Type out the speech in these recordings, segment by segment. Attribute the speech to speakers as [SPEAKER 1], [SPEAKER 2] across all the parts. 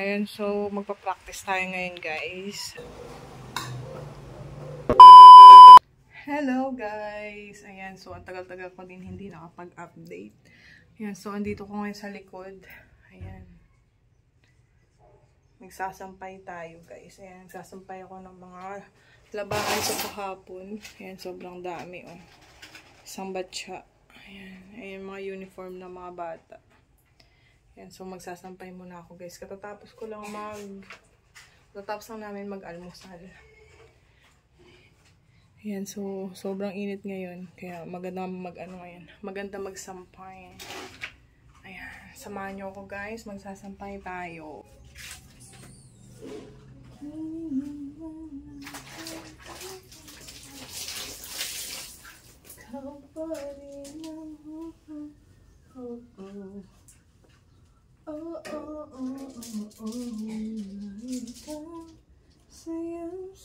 [SPEAKER 1] Ayan, so magpa-practice tayo ngayon, guys. Hello, guys! Ayan, so ang tagal-tagal ko din hindi nakapag-update. Ayan, so andito ko ngayon sa likod. Ayan. Nagsasampay tayo, guys. Ayan, nagsasampay ako ng mga labahan sa kahapon. Ayan, sobrang dami, oh. Isang batya. Ayan, ayan mga uniform ng mga bata. Ayan, so magsasampay muna ako, guys. Katatapos lang namin mag-almusal. Ayan, so sobrang init ngayon. Kaya maganda maganda magsampay. Ayan, samahan nyo ako, guys. Magsasampay tayo.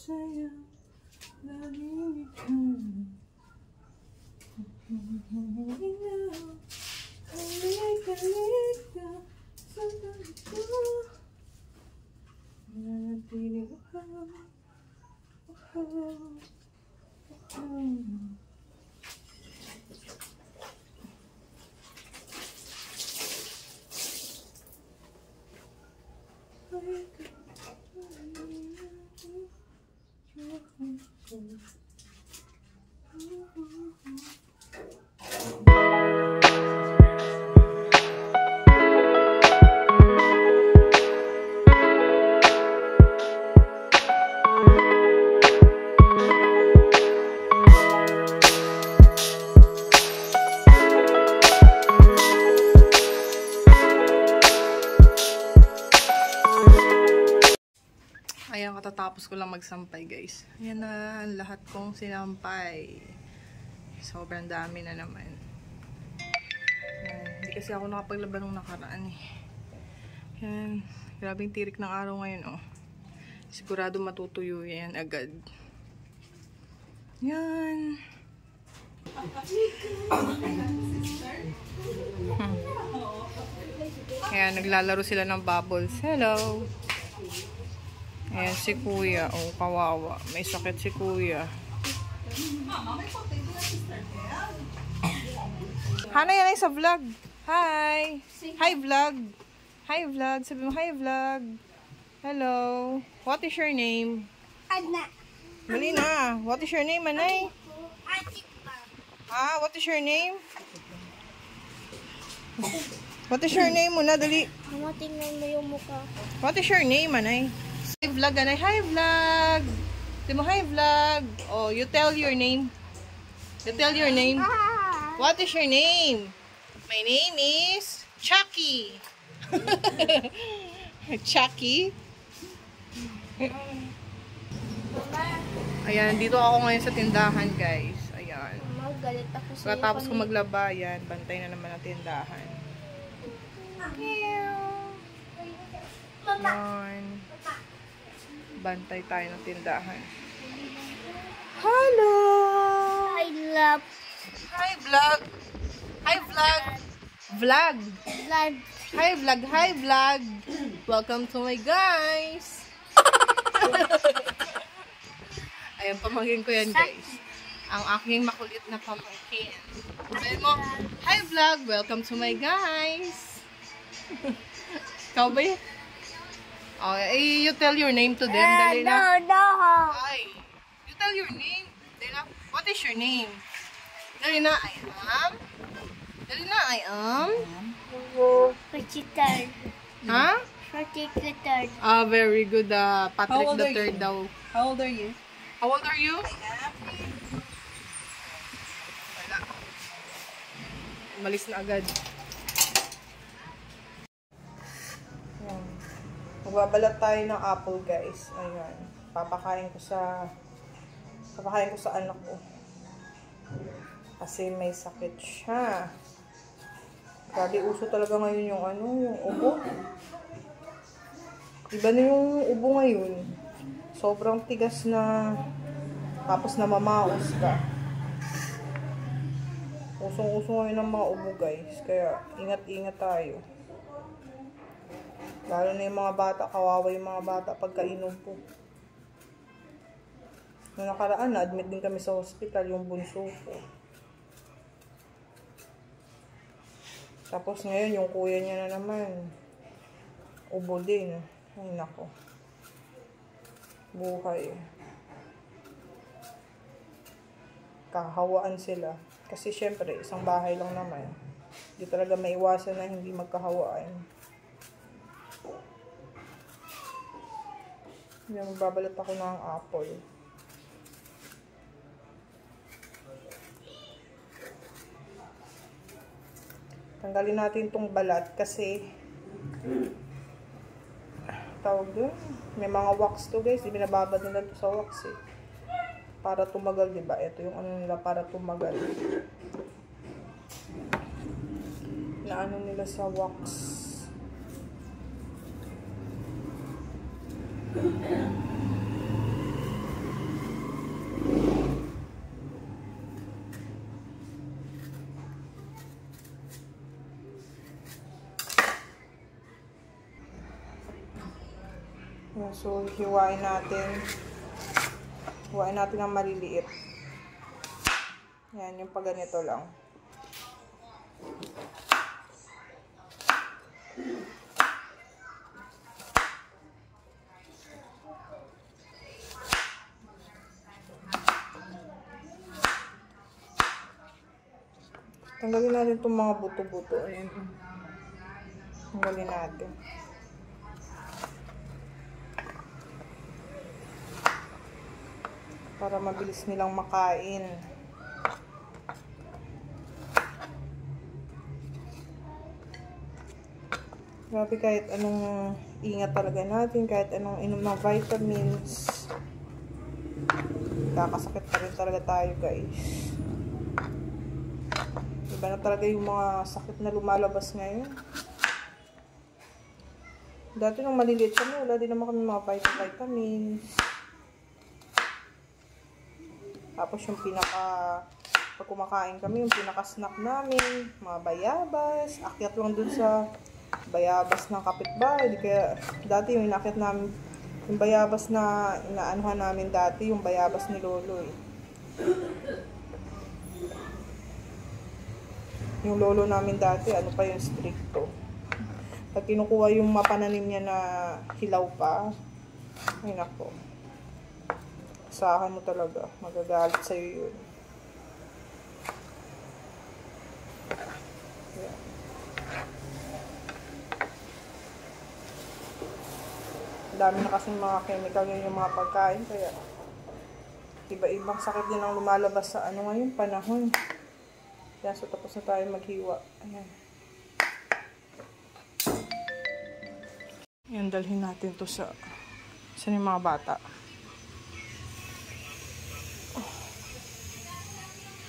[SPEAKER 1] Sayang lagi ka. Halika sa tabi ko. Manatili ko. Ayan, katatapos ko lang magsampay, guys. Ayan na lahat kong sinampay. Sobrang dami na naman. Ayan, hindi kasi ako nakapaglaba nung nakaraan eh. Ayan, grabing tirik ng araw ngayon, oh. Sigurado matutuyo yan agad. Ayan. Ayan, naglalaro sila ng bubbles. Hello! Ayan, si kuya. Oh, kawawa. May sakit si kuya. Hana, yan ay sa vlog. Hi! Hi, vlog! Hi, vlog! Sabi mo, hi, vlog! Hello! What is your name?
[SPEAKER 2] Anna.
[SPEAKER 1] Mali na. What is your name, Anay? Ah, what is your name? What is your name muna? Dali.
[SPEAKER 2] Mama, tingnan mo yung mukha.
[SPEAKER 1] What is your name, Anay? Hi, vlog, Anay. Hi, vlog! Sabi mo, hi, vlog! Oh, you tell your name. You tell your name. What is your name? My name is Chucky. Chucky? Ayan, dito ako ngayon sa tindahan, guys. Ayan.
[SPEAKER 2] Mama, galit ako sa'yo.
[SPEAKER 1] Pagkatapos ko maglaba, ayan, bantay na naman ang tindahan. Ayan. Bantay tayo ng tindahan. Hello!
[SPEAKER 2] I love
[SPEAKER 1] Hi, vlog! Hi, vlog! Vlog!
[SPEAKER 2] blood.
[SPEAKER 1] Hi, vlog! Hi, vlog! Welcome to my guys! Ayan, pamangkin ko yan, guys. Ang aking makulit na pamangkin. Sabi mo, hi, vlog! Welcome to my guys! Ikaw ba yun? Oh, you tell your name to them. Dali na.
[SPEAKER 2] No.
[SPEAKER 1] Ay, you tell your name. Dali na. What is your name? Dali na, I am. Dali na, I am.
[SPEAKER 2] 43rd.
[SPEAKER 1] Ha?
[SPEAKER 2] 43rd.
[SPEAKER 1] Ah, very good. Patrick
[SPEAKER 3] How old
[SPEAKER 1] the
[SPEAKER 3] are
[SPEAKER 1] third
[SPEAKER 3] you?
[SPEAKER 1] daw.
[SPEAKER 3] How old are you?
[SPEAKER 1] How old are you? Wala. Malis na agad. Ayan. Magbabalat tayo ng apple, guys. Ayan. Papakain ko sa anak ko. Kasi may sakit siya. Grabe, uso talaga ngayon yung yung ubo. Iba na yung ubo ngayon. Sobrang tigas na, tapos namamaos ka. Usong-uso ngayon ng mga ubo, guys. Kaya, ingat-ingat tayo. Lalo na yung mga bata, kawawa yung mga bata pagkainom po. Noong nakaraan, na-admit din kami sa hospital, yung bunso ko. Tapos ngayon, yung kuya niya na naman, ubo din. Ay, nako. Buhay. Kahawaan sila. Kasi syempre, isang bahay lang naman. Hindi talaga maiwasan na hindi magkahawaan. Yan, magbabalat ako ng apple. Tanggalin natin itong balat kasi tawag doon. May mga wax to guys. Binababad nila ito sa wax eh. Para tumagal, diba? Ito yung ano nila para tumagal. Na ano nila sa wax. So, hiwain natin. Hiwain natin ang maliliit. Yan, yung pag ganito lang. Tanggalin natin itong mga buto-buto. Ayan. Tanggalin natin. Para mabilis nilang makain. Grabe, kahit anong ingat talaga natin, kahit anong inom ng vitamins, kakasakit pa rin talaga tayo guys. Iba na talaga yung mga sakit na lumalabas ngayon. Dati nung maliliit kami, wala din naman kami mga vitamins. Tapos yung pag kumakain kami, yung pinaka-snack namin, mga bayabas. Akyat lang dun sa bayabas ng kapitbahay. Kaya dati yung inakyat namin, yung bayabas na inaanuhan namin dati, yung bayabas ni Lolo eh. Yung lolo namin dati, ano pa yung stricto. Pag kinukuha yung mapananim niya na hilaw pa, ay nako. Asahan mo talaga. Magagalit sa'yo yun. Ayan. Dami na kasing mga chemical yun yung mga pagkain. Kaya iba-ibang sakit din ang lumalabas sa ano ngayon, panahon. Kaya so tapos na tayo maghiwa. Ayan. Ayan, dalhin natin to sa yung mga bata.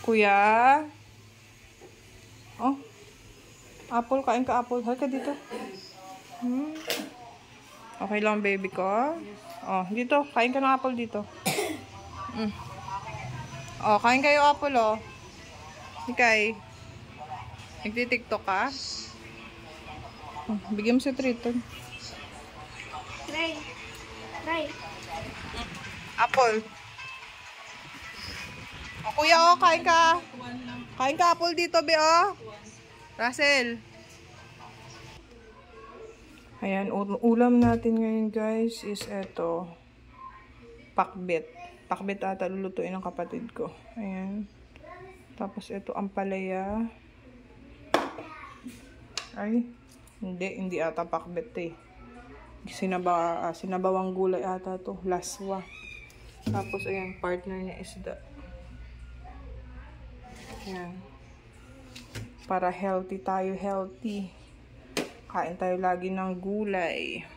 [SPEAKER 1] Kuya? Oh. Apple, kain ka apple. Halika dito. Okay lang, baby ko. Oh, dito. Kain ka ng apple dito. Oh, kain kayo apple, oh. Ikay. Nagtitiktok ka? Bigyan mo si Triton.
[SPEAKER 2] Try. Try.
[SPEAKER 1] Apple. O, kuya, oh, kain ka. Kain ka apple dito, be, oh. Russell. Ayan, ulam natin ngayon, guys, is eto. Pakbet. Pakbet ata lulutuin ng kapatid ko. Ayan. Tapos ito, ampalaya. Ay, hindi ata pakbet eh. Sinabawang gulay ata to. Laswa. Tapos, ayan, partner niya isda. Ayan. Para healthy tayo, healthy. Kain tayo lagi ng gulay.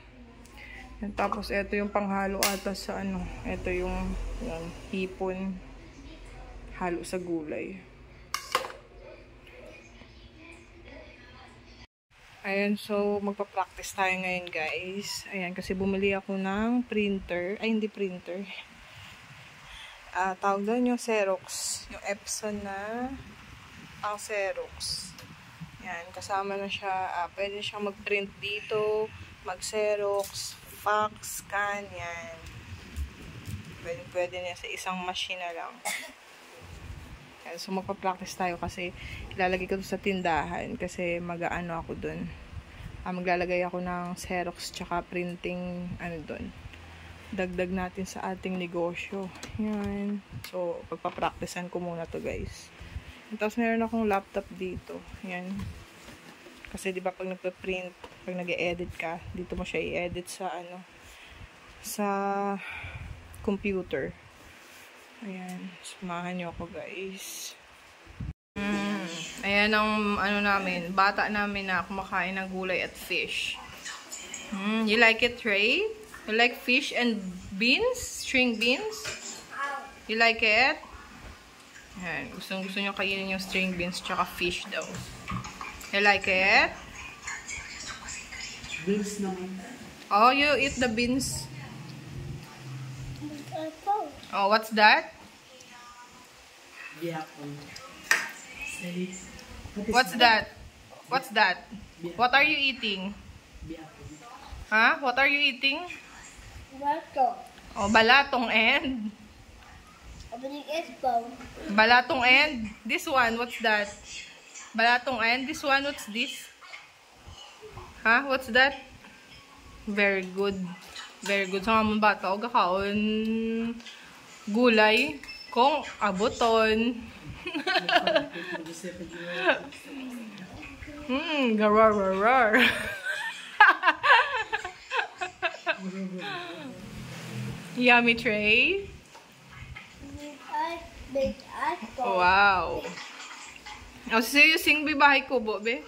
[SPEAKER 1] Ayan, tapos, ito yung panghalo ata sa ano. Ito yung hipon. Halo sa gulay. Ayan, so magpa-practice tayo ngayon, guys. Ayan, kasi bumili ako ng printer. Ay, hindi printer. Tawag doon yung Xerox. Yung Epson na ang Xerox. Ayan, kasama na siya. Pwede siyang mag-print dito, mag-Xerox, fax, scan, yan. Pwede na sa isang machine na lang. Yan, so magpa-practice tayo kasi ilalagay ko sa tindahan kasi mag-aano ako dun. Maglalagay ako ng Xerox tsaka printing dun. Dagdag natin sa ating negosyo. Yan. So, pagpa-practicean ko muna to guys. Tapos meron akong laptop dito. Yan. Kasi di ba pag nagpa-print, pag nag-e-edit ka, dito mo siya i-edit sa sa computer. Ayan. Samahan niyo ako guys. Ayan ang namin, bata namin na kumakain ng gulay at fish. You like it, Trey? You like fish and beans? String beans? You like it? Ayan. Gusto nyo kainin yung string beans tsaka fish daw. You like it?
[SPEAKER 3] Beans naman.
[SPEAKER 1] Oh, you eat the beans. Oh, what's that?
[SPEAKER 3] Biyakon.
[SPEAKER 1] What's that? What's that? What are you eating?
[SPEAKER 3] Biyakon.
[SPEAKER 1] Huh? What are you eating?
[SPEAKER 2] Balatong.
[SPEAKER 1] Oh, balatong and?
[SPEAKER 2] Opening expo.
[SPEAKER 1] Balatong and? This one, what's that? Balatong and? This one, what's this? Huh? What's that? Very good. Very good. Sa mga bata, o gakaon gulay kung abuton. Garar. Yummy Trey. Wow. Oh, so you sing Bahay Kubo, be?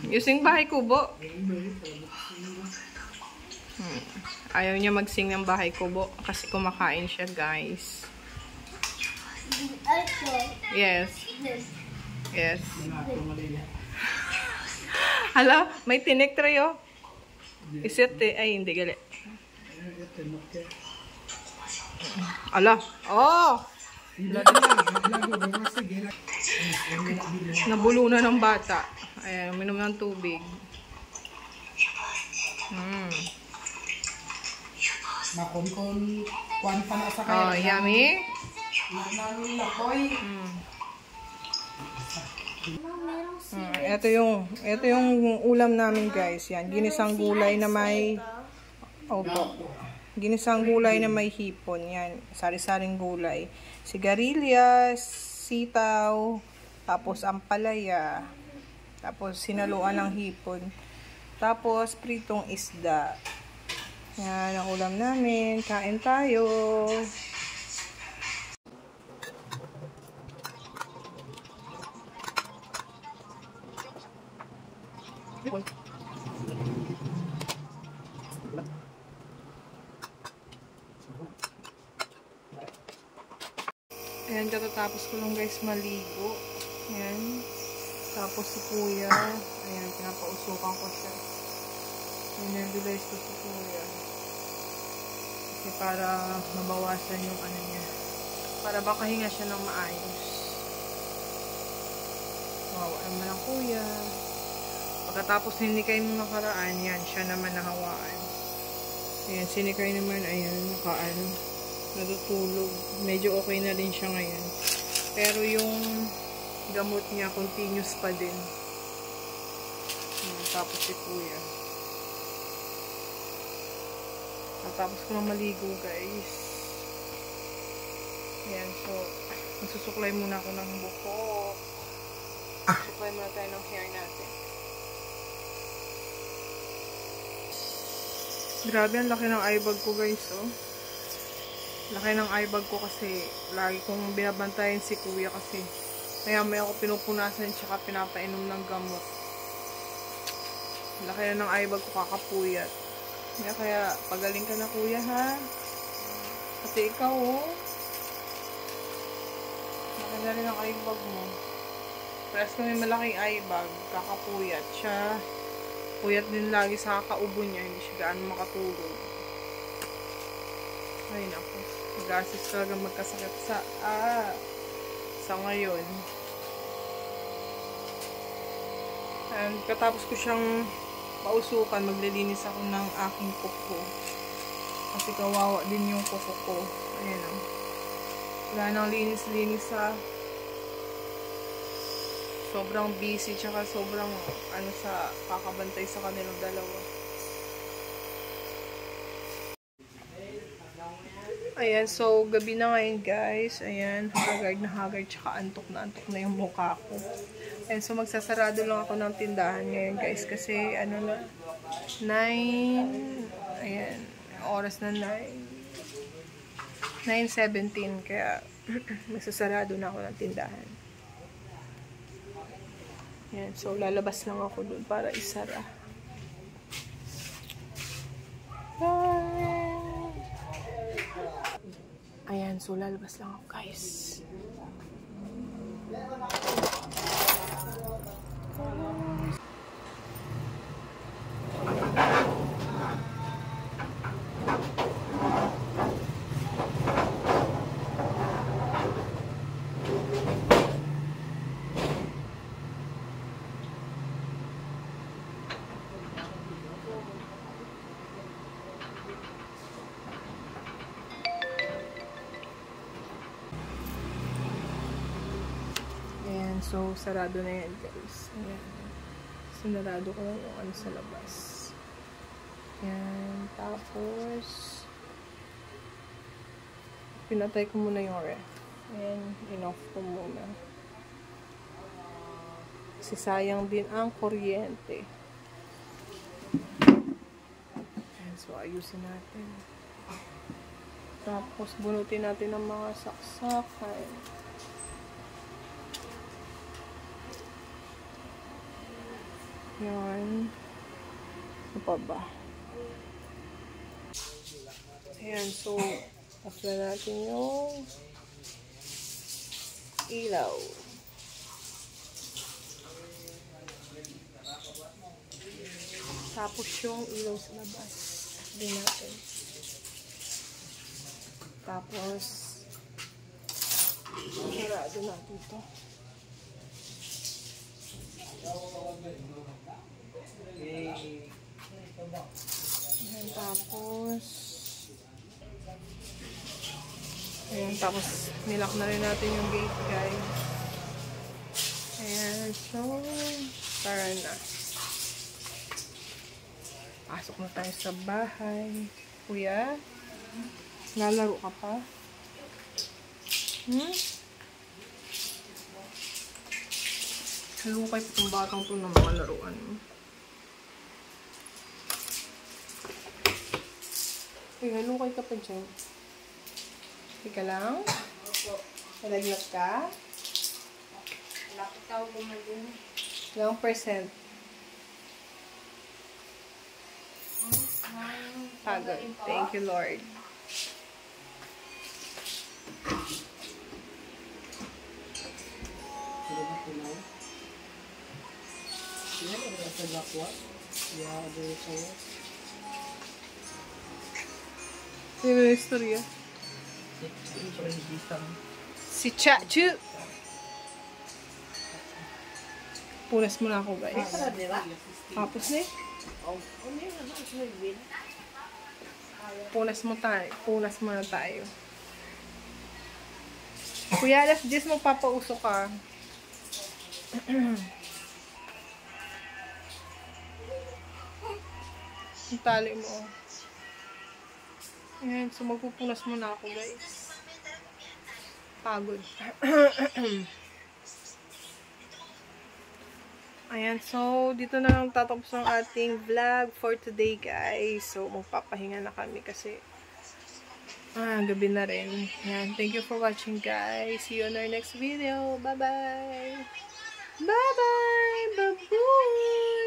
[SPEAKER 1] You sing Bahay Kubo? Ayaw niya mag-sing ng Bahay Kubo kasi kumakain siya, guys. Yes. Yes. Hala, may tinik Trey, oh. Isit eh. Ay, hindi gali. Ala. Oh! Nabulo na ng bata. Ayan, uminom ng tubig.
[SPEAKER 3] Makonkon, kuwan pa na sa
[SPEAKER 1] Oh,
[SPEAKER 3] kaya.
[SPEAKER 1] yummy.
[SPEAKER 3] Namin lakoy.
[SPEAKER 1] Ito yung ulam namin, guys. Yan, ginisang gulay na may ginisang gulay na may hipon. Yan, sari-saring gulay. Sigarilyas, sitaw, tapos ampalaya, tapos sinaluan ng hipon, tapos pritong isda. Yan ang ulam namin. Kain tayo. Ayan, katatapos ko lang guys maligo. Ayan. Tapos si kuya. Ayan, pinapausukan ko siya. Nebulize ko si kuya. Kasi para mabawasan yung niya. Para makahinga siya ng maayos. Wawa naman ang kuya. Pagkatapos hinikay nung nakaraan, yan, siya naman nahawaan. Ayan, sinikay naman, ayan, natutulog. Medyo okay na rin siya ngayon. Pero yung gamot niya, continuous pa din. Tapos si kuya. Tapos ko na maligo, guys. Ayan, so, magsusuklay muna ako ng buhok. Suklay muna tayo ng hair natin. Grabe, ang laki ng eye bag ko, guys, oh. Laki ng eye bag ko kasi lagi kong binabantayan si kuya kasi may ako pinupunasan tsaka pinapainom ng gamot. Laki na ng eye bag ko, kakapuyat. Kaya pagaling ka na kuya, ha? Kasi ikaw, oh. Laki na rin ang eye bag mo. Pares kami malaking eye bag, kakapuyat siya. Puyat din lagi sa kakaubo niya, hindi siya gaano makatulog. Ay, naku. Mag-assist talaga magkasakit sa ngayon. And katapos ko siyang pausukan, maglilinis ako ng aking kuko. Kasi kawawa din yung kuko ko. Ayan o. Wala nang linis-linis sa sobrang busy tsaka sobrang sa kakabantay sa kanilang dalawa. Ayan, so gabi na ngayon guys. Ayan, haggard tsaka antok na yung mukha ko. Ayan, so magsasarado lang ako ng tindahan ngayon guys. Kasi ano na, 9, ayan, oras na 9:17. Kaya magsasarado na ako ng tindahan. Ayan, so lalabas lang ako dun para isara. Ayan, so lalabas lang ako guys. Ayan, so sarado na yan guys. Ayan. Sinarado ko yung ano sa labas. Ayan, tapos pinatay ko muna yung ref. Ayan, in-off ko muna. Kasi sayang din ang kuryente. Ayan, so ayusin natin. Tapos bunutin natin ang mga saksakan. Yan. Ano pa ba? Ayan, so off na natin yung ilaw. Tapos yung ilaw sa labas. Din natin. Tapos sarado natin ito. Ayan, tapos nilock na rin natin yung gate guys. Ayan, so tara na. Pasok na tayo sa bahay. Kuya, lalaro ka pa? Halukay pa itong batang ito ng mga laruan. Uy, halukay ka pa dyan. Ika lang? Nalaglag ka?
[SPEAKER 2] Lapit ako gumagin.
[SPEAKER 1] Ilang percent? Pagod. Thank you, Lord. Sino yung istorya? Si Chachu! Punas muna ako guys. Tapos na eh. Punas muna tayo. Kuya, alas 10 magpapauso ka. Ang tali mo. Ayan, so magpupunas muna ako guys. Pagod. Ayan, so dito na lang tatapos ang ating vlog for today guys. So magpapahinga na kami kasi gabi na rin. Ayan, thank you for watching guys. See you on our next video. Bye bye. Bye bye. Bye bye.